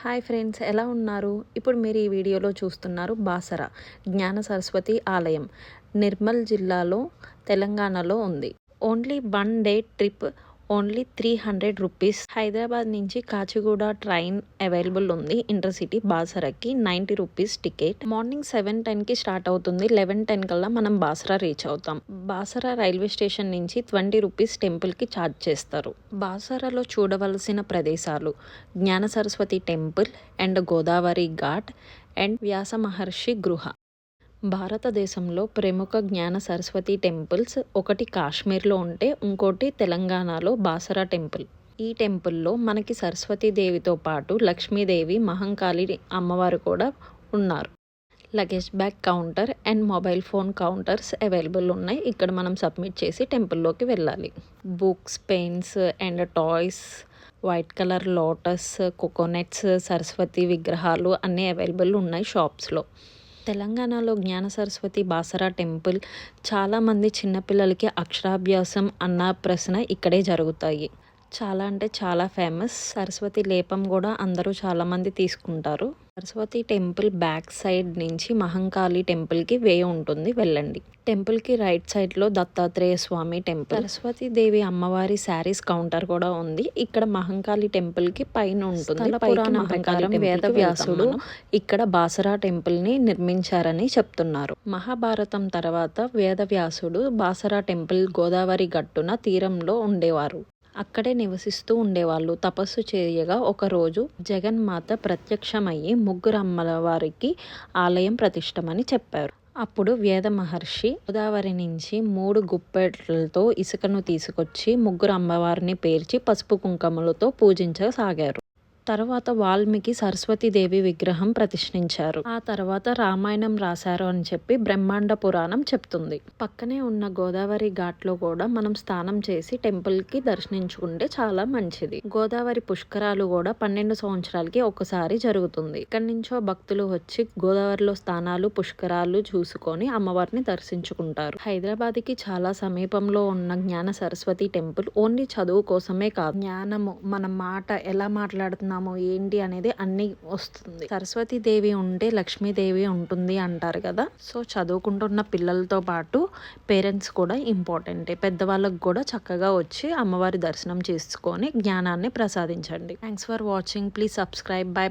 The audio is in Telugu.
హాయ్ ఫ్రెండ్స్, ఎలా ఉన్నారు? ఇప్పుడు మీరు ఈ వీడియోలో చూస్తున్నారు బాసర జ్ఞాన సరస్వతి ఆలయం. నిర్మల్ జిల్లాలో, తెలంగాణలో ఉంది. Only 1 day trip, only 300 rupees. Hyderabad నుంచి కాచిగూడ ట్రైన్ అవైలబుల్ ఉంది. ఇంటర్సిటీ బాసరకి 90 రూపీస్ టికెట్. మార్నింగ్ 7:10కి స్టార్ట్ అవుతుంది. 11:10 కల్లా మనం బాసర రీచ్ అవుతాం. బాసర రైల్వే స్టేషన్ నుంచి 20 రూపీస్ టెంపుల్కి ఛార్జ్ చేస్తారు. బాసరలో చూడవలసిన ప్రదేశాలు: Gnana Saraswati temple and Godavari ghat and Vyasa Maharshi గృహ. భారతదేశంలో ప్రముఖ జ్ఞాన సరస్వతి టెంపుల్స్ ఒకటి కాశ్మీర్లో ఉంటే, ఇంకోటి తెలంగాణలో బాసర టెంపుల్. ఈ టెంపుల్లో మనకి సరస్వతీదేవితో పాటు లక్ష్మీదేవి, మహంకాళి అమ్మవారు కూడా ఉన్నారు. Luggage bag counter and mobile phone counters available ఉన్నాయి. ఇక్కడ మనం సబ్మిట్ చేసి టెంపుల్లోకి వెళ్ళాలి. Books, pens and toys, white colour lotus, coconuts, Saraswati విగ్రహాలు అన్నీ అవైలబుల్ ఉన్నాయి షాప్స్లో. తెలంగాణలో జ్ఞాన సరస్వతి బాసర టెంపుల్ చాలామంది చిన్నపిల్లలకి అక్షరాభ్యాసం, అన్నప్రాసన ఇక్కడే జరుగుతాయి. చాలా అంటే చాలా ఫేమస్. సరస్వతి లేపం కూడా అందరూ చాలామంది తీసుకుంటారు. సరస్వతి టెంపుల్ బ్యాక్ సైడ్ నుంచి మహంకాళి టెంపుల్కి వే ఉంటుంది, వెళ్ళండి. టెంపుల్కి రైట్ సైడ్లో దత్తాత్రేయ స్వామి టెంపుల్, సరస్వతీదేవి అమ్మవారి శారీస్ కౌంటర్ కూడా ఉంది. ఇక్కడ మహంకాళి టెంపుల్కి పైన ఉంటుంది. పురాణం ప్రకారం వేదవ్యాసుడు ఇక్కడ బాసర టెంపుల్ని నిర్మించారని చెప్తున్నారు. మహాభారతం తర్వాత వేదవ్యాసుడు బాసర టెంపుల్ గోదావరి గట్టున తీరంలో ఉండేవారు. అక్కడే నివసిస్తూ ఉండేవాళ్ళు. తపస్సు చేయగా ఒకరోజు జగన్మాత ప్రత్యక్షమయ్యి ముగ్గురు అమ్మవారికి ఆలయం ప్రతిష్టమని చెప్పారు. అప్పుడు వేద మహర్షి గోదావరి నుంచి 3 గుప్పెట్లతో ఇసుకను తీసుకొచ్చి ముగ్గురు అమ్మవారిని పేర్చి పసుపు కుంకుమలతో పూజించసాగారు. తర్వాత వాల్మీకి సరస్వతీదేవి విగ్రహం ప్రతిష్ఠించారు. ఆ తర్వాత రామాయణం రాశారు అని చెప్పి బ్రహ్మాండ పురాణం చెప్తుంది. పక్కనే ఉన్న గోదావరి ఘాట్లో కూడా మనం స్నానం చేసి టెంపుల్కి దర్శించుకుంటే చాలా మంచిది. గోదావరి పుష్కరాలు కూడా 12 సంవత్సరాలకి ఒకసారి జరుగుతుంది. ఇక్కడి నుంచో భక్తులు వచ్చి గోదావరిలో స్నానాలు, పుష్కరాలు చూసుకొని అమ్మవారిని దర్శించుకుంటారు. హైదరాబాద్కి చాలా సమీపంలో ఉన్న జ్ఞాన సరస్వతి టెంపుల్ ఓన్లీ చదువు కోసమే కాదు, జ్ఞానము, మన మాట ఎలా మాట్లాడుతున్నాం ఏంటి అనేది అన్నీ వస్తుంది. సరస్వతీదేవి ఉంటే లక్ష్మీదేవి ఉంటుంది అంటారు కదా. సో చదువుకుంటున్న పిల్లలతో పాటు పేరెంట్స్ కూడా ఇంపార్టెంటే. పెద్దవాళ్ళకు కూడా చక్కగా వచ్చి అమ్మవారి దర్శనం చేసుకొని జ్ఞానాన్ని ప్రసాదించండి. Thanks for watching. Please subscribe. By.